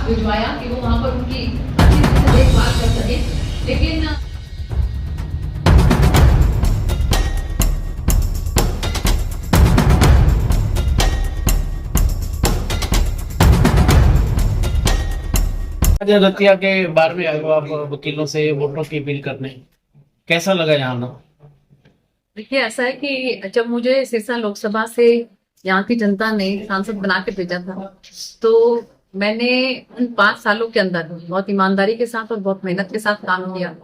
पास भिजवाया कि वो वहां पर उनकी अच्छी तरह से देखभाल कर सके, लेकिन आज रतिया के बार में आए हो आप वकीलों से वोटों की अपील करने, कैसा लगा यहाँ ना? देखिए, ऐसा है कि जब मुझे सिरसा लोकसभा से यहाँ की जनता ने सांसद बना के भेजा था, तो मैंने उन 5 सालों के अंदर बहुत ईमानदारी के साथ और बहुत मेहनत के साथ काम किया।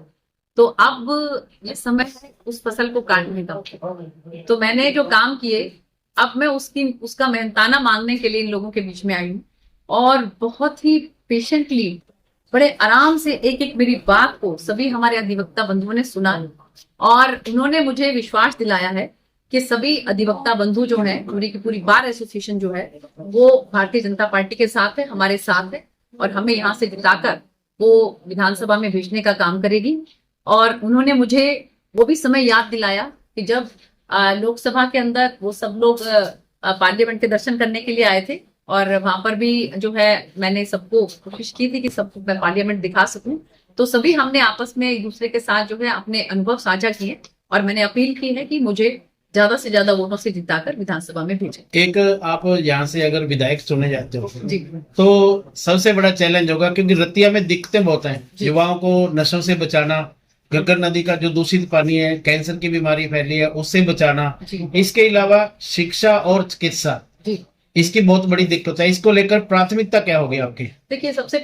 तो अब ये समय है उस फसल को काटने का। तो मैंने जो काम किए, अब मैं उसका मेहनताना मांगने के लिए इन लोगों के बीच में आई हूँ, और बहुत ही पेशेंटली, बड़े आराम से एक एक मेरी बात को सभी हमारे अधिवक्ता बंधुओं ने सुना, और उन्होंने मुझे विश्वास दिलाया है कि सभी अधिवक्ता बंधु जो हैं, पूरी की पूरी बार एसोसिएशन जो है वो भारतीय जनता पार्टी के साथ है, हमारे साथ है, और हमें यहाँ से जिताकर वो विधानसभा में भेजने का काम करेगी। और उन्होंने मुझे वो भी समय याद दिलाया कि जब लोकसभा के अंदर वो सब लोग पार्लियामेंट के दर्शन करने के लिए आए थे, और वहां पर भी जो है मैंने सबको कोशिश की थी कि सबको मैं पार्लियामेंट दिखा सकूं। तो सभी हमने आपस में एक दूसरे के साथ जो है अपने अनुभव साझा किए, और मैंने अपील की है कि मुझे ज्यादा से ज्यादा वोटों से जिताकर विधानसभा में भेजें। एक आप यहाँ से अगर विधायक चुने जाते हो जी, तो सबसे बड़ा चैलेंज होगा, क्योंकि रतिया में दिक्कतें बहुत हैं। युवाओं को नशों से बचाना, घग्गर नदी का जो दूषित पानी है, कैंसर की बीमारी फैली है, उससे बचाना, इसके अलावा शिक्षा और चिकित्सा, इसकी बहुत बड़ी दिक्कत है। इसको लेकर प्राथमिकता क्या होगी आपकी? देखिए, सबसे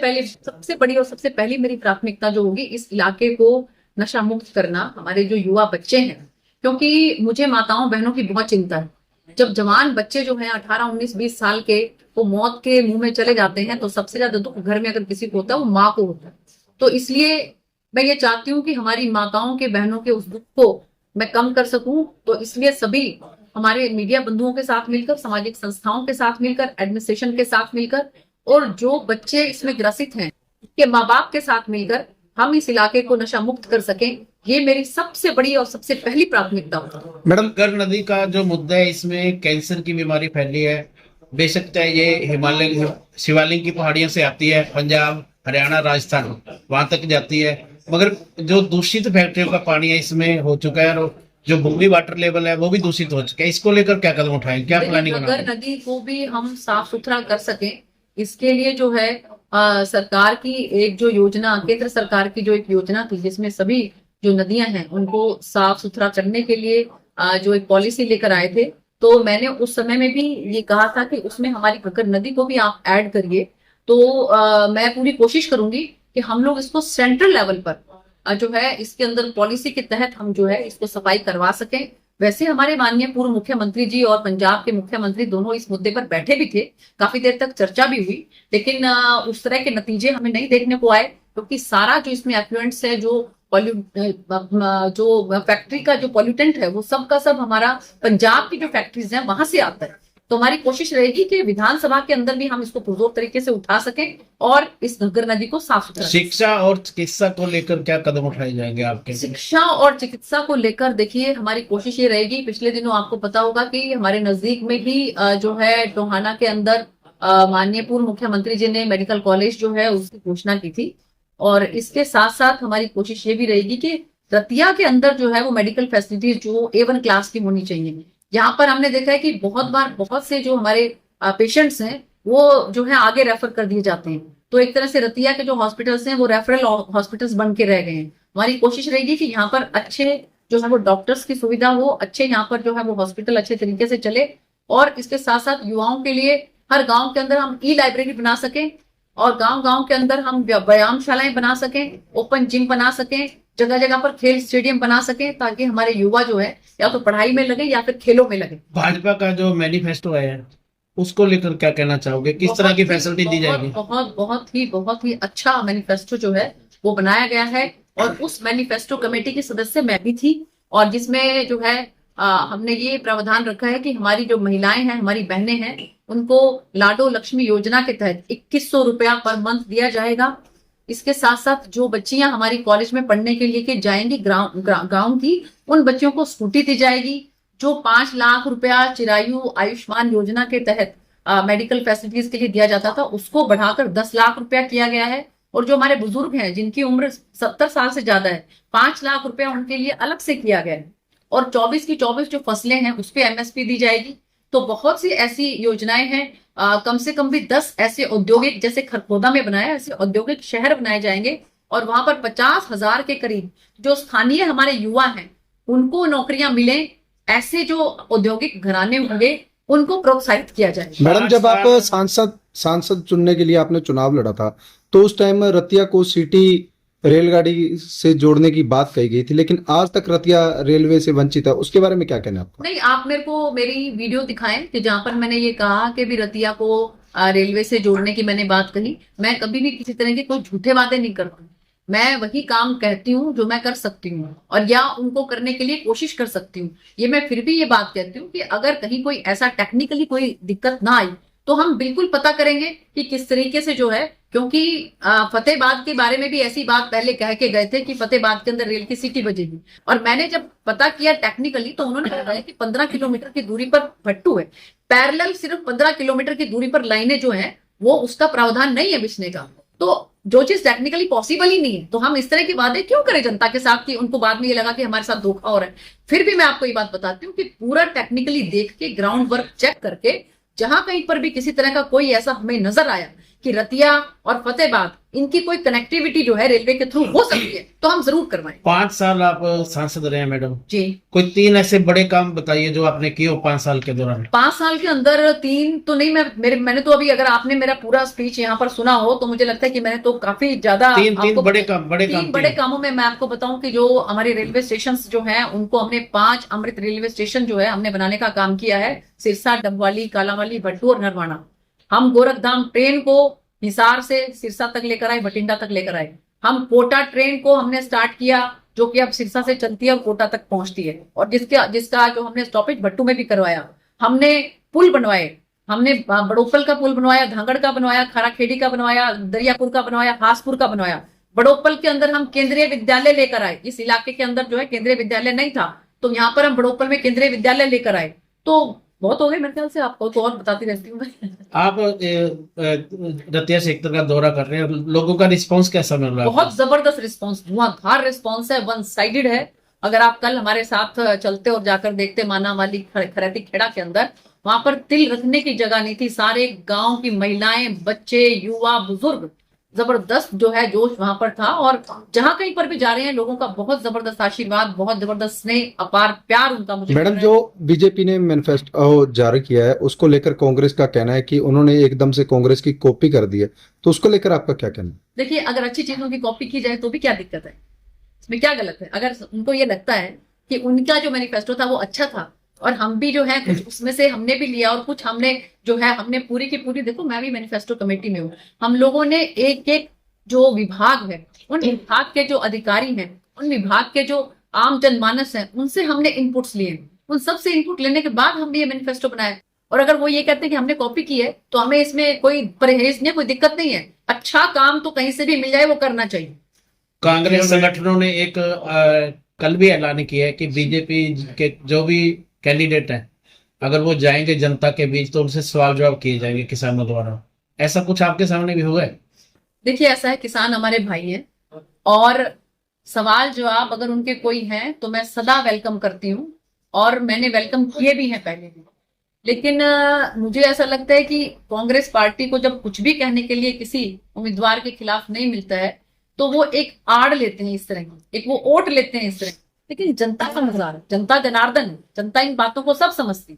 बड़ी और सबसे पहली मेरी प्राथमिकता जो होगी, इस इलाके को नशा मुक्त करना, हमारे जो युवा बच्चे हैं, क्योंकि मुझे माताओं बहनों की बहुत चिंता है। जब जवान बच्चे जो हैं 18, 19, 20 साल के, वो मौत के मुंह में चले जाते हैं, तो सबसे ज्यादा दुख घर में अगर किसी को होता है वो माँ को होता है। तो इसलिए मैं ये चाहती हूँ कि हमारी माताओं के, बहनों के उस दुख को मैं कम कर सकूं। तो इसलिए सभी हमारे मीडिया बंधुओं के साथ मिलकर, सामाजिक संस्थाओं के साथ मिलकर, एडमिनिस्ट्रेशन के साथ मिलकर, और जो बच्चे इसमें ग्रसित हैं के माँ बाप के साथ मिलकर हम इस इलाके को नशा मुक्त कर सकें, ये मेरी सबसे बड़ी और सबसे पहली प्राथमिकता होती है। मैडम, घग्गर नदी का जो मुद्दा है, इसमें कैंसर की बीमारी फैली है। बेशक चाहे ये हिमालय शिवालिक की पहाड़ियों से आती है, पंजाब, हरियाणा, राजस्थान वहां तक जाती है, मगर जो दूषित फैक्ट्रियों का पानी है इसमें हो चुका है, और जो भूमि वाटर लेवल है वो भी दूषित हो चुका है। इसको लेकर क्या कदम उठाएं, क्या प्लानिंग बनाएं? घग्गर नदी को भी हम साफ सुथरा कर सकें, इसके लिए जो है सरकार की एक जो योजना, केंद्र सरकार की जो एक योजना थी, जिसमें सभी जो नदियां हैं उनको साफ सुथरा करने के लिए जो एक पॉलिसी लेकर आए थे, तो मैंने उस समय में भी ये कहा था कि उसमें हमारी घग्गर नदी को भी आप ऐड करिए। तो मैं पूरी कोशिश करूंगी कि हम लोग इसको सेंट्रल लेवल पर जो है इसके अंदर पॉलिसी के तहत हम जो है इसको सफाई करवा सकें। वैसे हमारे माननीय पूर्व मुख्यमंत्री जी और पंजाब के मुख्यमंत्री दोनों इस मुद्दे पर बैठे भी थे, काफी देर तक चर्चा भी हुई, लेकिन उस तरह के नतीजे हमें नहीं देखने को आए, क्योंकि सारा जो इसमें एफ्लुएंट्स है, जो फैक्ट्री का जो पॉल्यूटेंट है, वो सब का सब हमारा पंजाब की जो फैक्ट्रीज है वहां से आता है। तो हमारी कोशिश रहेगी कि विधानसभा के अंदर भी हम इसको पुरजोर तरीके से उठा सकें और इस घग्गर नदी को साफ सुथरा। शिक्षा और चिकित्सा को लेकर क्या कदम उठाए जाएंगे आपके? शिक्षा और चिकित्सा को लेकर देखिए, हमारी कोशिश ये रहेगी, पिछले दिनों आपको पता होगा कि हमारे नजदीक में भी जो है टोहाना के अंदर माननीय पूर्व मुख्यमंत्री जी ने मेडिकल कॉलेज जो है उसकी घोषणा की थी, और इसके साथ साथ हमारी कोशिश ये भी रहेगी कि रतिया के अंदर जो है वो मेडिकल फैसिलिटीज जो A1 क्लास की होनी चाहिए। यहाँ पर हमने देखा है कि बहुत बार बहुत से जो हमारे पेशेंट्स हैं वो जो है आगे रेफर कर दिए जाते हैं, तो एक तरह से रतिया के जो हॉस्पिटल्स हैं वो रेफरल हॉस्पिटल्स बन के रह गए हैं। हमारी कोशिश रहेगी कि यहाँ पर अच्छे जो है वो डॉक्टर्स की सुविधा हो, अच्छे यहाँ पर जो है वो हॉस्पिटल अच्छे तरीके से चले, और इसके साथ साथ युवाओं के लिए हर गाँव के अंदर हम लाइब्रेरी बना सकें, और गांव गांव के अंदर हम व्यायामशालाएं बना सकें, ओपन जिम बना सकें, जगह जगह पर खेल स्टेडियम बना सकें, ताकि हमारे युवा जो है या तो पढ़ाई में लगे या फिर खेलों में लगे। भाजपा का जो मैनिफेस्टो है उसको लेकर क्या कहना चाहोगे, किस तरह की फैसिलिटी दी जाएगी? बहुत ही अच्छा मैनिफेस्टो जो है वो बनाया गया है, और उस मैनिफेस्टो कमेटी की सदस्य मैं भी थी, और जिसमें जो है हमने ये प्रावधान रखा है कि हमारी जो महिलाएं हैं, हमारी बहनें हैं, उनको लाडो लक्ष्मी योजना के तहत 2100 रुपया पर मंथ दिया जाएगा। इसके साथ साथ जो बच्चियां हमारी कॉलेज में पढ़ने के लिए जाएंगी गाँव की, उन बच्चियों को स्कूटी दी जाएगी। जो 5 लाख रुपया चिरायु आयुष्मान योजना के तहत मेडिकल फैसिलिटीज के लिए दिया जाता था उसको बढ़ाकर 10 लाख रुपया किया गया है। और जो हमारे बुजुर्ग हैं जिनकी उम्र 70 साल से ज्यादा है, 5 लाख रुपया उनके लिए अलग से किया गया है। और 24 की 24 जो फसलें हैं उस पर एमएसपी दी जाएगी। तो बहुत सी ऐसी योजनाएं हैं। कम से कम भी 10 ऐसे औद्योगिक, जैसे खरखोदा में बनाया, ऐसे औद्योगिक शहर बनाए जाएंगे और वहां पर 50,000 के करीब जो स्थानीय हमारे युवा हैं उनको नौकरियां मिले। ऐसे जो औद्योगिक घराने होंगे उनको प्रोत्साहित किया जाए। मैडम, जब आप सांसद चुनने के लिए आपने चुनाव लड़ा था तो उस टाइम रतिया को सिटी रेलगाड़ी से जोड़ने की बात कही गई थी, लेकिन आज तक रतिया रेलवे से वंचित है। उसके बारे में क्या कहना है आपका? नहीं, आप मेरे को मेरी वीडियो दिखाएं कि जहां पर मैंने ये कहा कि भी रतिया को रेलवे से जोड़ने की मैंने बात कही। मैं कभी भी किसी तरह के कोई झूठे वादे नहीं करती। मैं वही काम कहती हूँ जो मैं कर सकती हूँ और या उनको करने के लिए कोशिश कर सकती हूँ। ये मैं फिर भी ये बात कहती हूँ कि अगर कहीं कोई ऐसा टेक्निकली कोई दिक्कत ना आई तो हम बिल्कुल पता करेंगे कि किस तरीके से जो है, क्योंकि फतेहाबाद के बारे में भी ऐसी बात पहले कह के गए थे कि फतेहाबाद के अंदर रेल की सिटी बजेगी। और मैंने जब पता किया टेक्निकली तो उन्होंने बताया कि 15 किलोमीटर की दूरी पर भट्टू है, पैरेलल सिर्फ 15 किलोमीटर की दूरी पर लाइनें जो है वो उसका प्रावधान नहीं है बिछने का। तो जो चीज टेक्निकली पॉसिबल ही नहीं है तो हम इस तरह के वादे क्यों करें जनता के साथ कि उनको बाद में ये लगा कि हमारे साथ धोखा हो रहा है। फिर भी मैं आपको ये बात बताती हूँ कि पूरा टेक्निकली देख के, ग्राउंड वर्क चेक करके, जहां कहीं पर भी किसी तरह का कोई ऐसा हमें नजर आया कि रतिया और फतेहाबाद इनकी कोई कनेक्टिविटी जो है रेलवे के थ्रू हो सकती है तो हम जरूर करवाएं। 5 साल आप सांसद रहे हैं मैडम जी। कोई 3 ऐसे बड़े काम बताइए जो आपने किए हो 5 साल के दौरान। 5 साल के अंदर 3 तो नहीं, मैंने तो अभी, अगर आपने मेरा पूरा स्पीच यहाँ पर सुना हो तो मुझे लगता है कि मैंने तो काफी ज्यादा तीन बड़े कामों में मैं आपको बताऊं कि जो हमारे रेलवे स्टेशन जो हैं उनको हमने 5 अमृत रेलवे स्टेशन जो है हमने बनाने का काम किया है। सिरसा, डबवाली, कालांवाली, भट्टू और नरवाना। हम गोरखधाम ट्रेन को हिसार से सिरसा तक लेकर आए, बठिंडा तक लेकर आए। हम कोटा ट्रेन को हमने स्टार्ट किया जो कि अब सिरसा से चलती है और कोटा तक पहुंचती है, और जिसका जो हमने स्टॉपेज भट्टू में भी करवाया। हमने पुल बनवाए, हमने बड़ोपल का पुल बनवाया, धांगड़ का बनवाया, खाराखेड़ी का बनवाया, दरियापुर का बनवाया, हासपुर का बनवाया। बड़ोपल के अंदर हम केंद्रीय विद्यालय लेकर आए। इस इलाके के अंदर जो है केंद्रीय विद्यालय नहीं था तो यहाँ पर हम बड़ोपल में केंद्रीय विद्यालय लेकर आए। तो बहुत हो गए मेरे ख्याल से, आपको तो और बताती रहती हूँ मैं। आप रतिया सेक्टर का दौरा कर रहे हैं, लोगों का रिस्पांस कैसा मिल रहा है? बहुत जबरदस्त रिस्पांस, धुआंधार रिस्पांस है, वन साइडेड है। अगर आप कल हमारे साथ चलते और जाकर देखते मानावाली खरेती खेड़ा के अंदर, वहां पर तिल रखने की जगह नहीं थी। सारे गांव की महिलाएं, बच्चे, युवा, बुजुर्ग, जबरदस्त जो है जोश वहां पर था। और जहां कहीं पर भी जा रहे हैं लोगों का बहुत जबरदस्त आशीर्वाद, बहुत जबरदस्त स्नेह, अपार प्यार उनका मुझे। मैडम, जो बीजेपी ने मैनिफेस्टो जारी किया है उसको लेकर कांग्रेस का कहना है कि उन्होंने एकदम से कांग्रेस की कॉपी कर दी है, तो उसको लेकर आपका क्या कहना है? देखिए, अगर अच्छी चीजों की कॉपी की जाए तो भी क्या दिक्कत है, इसमें क्या गलत है? अगर उनको ये लगता है कि उनका जो मैनिफेस्टो था वो अच्छा था और हम भी जो है कुछ उसमें से हमने भी लिया और कुछ हमने जो है हमने पूरी की पूरी, देखो मैं भी मैनिफेस्टो कमेटी में हूँ, हम लोगों ने एक एक जो विभाग है, उन विभाग के जो अधिकारी हैं, उन विभाग के जो आम जनमानस हैं, उनसे हमने इनपुट्स लिए। उन सबसे इनपुट लेने के बाद हमने ये मैनिफेस्टो बनाया। और अगर वो ये कहते हैं कि हमने कॉपी की है तो हमें इसमें कोई परहेज नहीं, कोई दिक्कत नहीं है। अच्छा काम तो कहीं से भी मिल जाए वो करना चाहिए। कांग्रेस संगठनों ने एक कल भी ऐलान किया है कि बीजेपी के जो भी कैंडिडेट हैं अगर वो जाएंगे जनता के बीच तो उनसे सवाल जवाब किए जाएंगे किसानों द्वारा। ऐसा कुछ आपके सामने भी हुआ है? देखिए, ऐसा है, किसान हमारे भाई हैं और सवाल जवाब अगर उनके कोई हैं तो मैं सदा वेलकम करती हूँ और मैंने वेलकम किए भी हैं पहले भी। लेकिन मुझे ऐसा लगता है कि कांग्रेस पार्टी को जब कुछ भी कहने के लिए किसी उम्मीदवार के खिलाफ नहीं मिलता है तो वो एक आड़ लेते हैं इस तरह की, एक वो ओट लेते हैं इस तरह। लेकिन जनता समझदार है, जनता जनार्दन है, जनता इन बातों को सब समझती।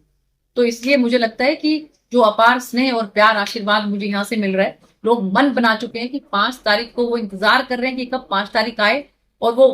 तो इसलिए मुझे लगता है कि जो अपार स्नेह और प्यार आशीर्वाद मुझे यहाँ से मिल रहा है, लोग मन बना चुके हैं कि 5 तारीख को वो इंतजार कर रहे हैं कि कब 5 तारीख आए और वो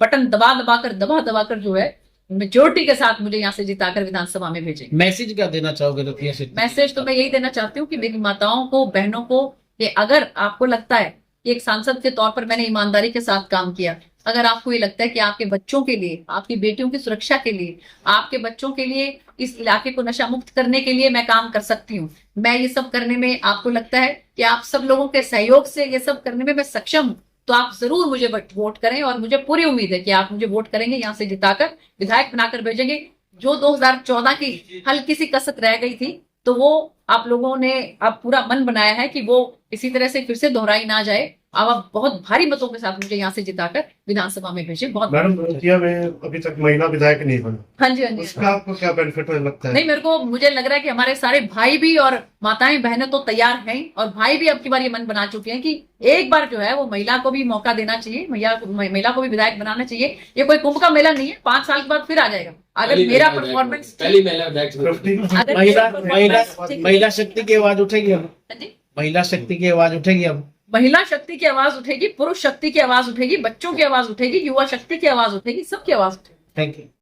बटन दबा दबा कर जो है मेजोरिटी के साथ मुझे यहाँ से जिताकर विधानसभा में भेजेंगे। मैसेज क्या देना चाहोगे रतिया से? मैसेज तो मैं यही देना चाहती हूँ कि मेरी माताओं को, बहनों को, कि अगर आपको लगता है कि एक सांसद के तौर पर मैंने ईमानदारी के साथ काम किया, अगर आपको ये लगता है कि आपके बच्चों के लिए, आपकी बेटियों की सुरक्षा के लिए, आपके बच्चों के लिए, इस इलाके को नशा मुक्त करने के लिए मैं काम कर सकती हूँ, मैं ये सब करने में आपको लगता है कि आप सब लोगों के सहयोग से ये सब करने में मैं सक्षम हूँ, तो आप जरूर मुझे वोट करें। और मुझे पूरी उम्मीद है कि आप मुझे वोट करेंगे, यहाँ से जिताकर विधायक बनाकर भेजेंगे। जो 2014 की हल्की सी कसक रह गई थी तो वो आप लोगों ने अब पूरा मन बनाया है कि वो इसी तरह से फिर से दोहराई ना जाए। अब आप बहुत भारी मतों के साथ मुझे यहाँ से जिताकर विधानसभा में भेजे। बहुत मैडम, रतिया में अभी तक महिला विधायक नहीं बनी, हाँ जी, हाँ जी। इसका आपको क्या बेनिफिट लगता है? नहीं, मुझे लग रहा है कि हमारे सारे भाई भी और माताएं बहनें तो तैयार हैं, और भाई भी अब की बार ये मन बना चुके हैं कि एक बार जो है वो महिला को भी मौका देना चाहिए, महिला को भी विधायक बनाना चाहिए। ये कोई कुंभ का मेला नहीं है, 5 साल के बाद फिर आ जाएगा। अगर मेरा परफॉर्मेंस पहली महिला विधायक। अगर महिला शक्ति की आवाज उठेगी अब। हाँ जी, महिला शक्ति की आवाज उठेगी अब। महिला शक्ति की आवाज उठेगी, पुरुष शक्ति की आवाज उठेगी, बच्चों की आवाज उठेगी, युवा शक्ति की आवाज उठेगी, सबकी आवाज उठेगी। Thank you.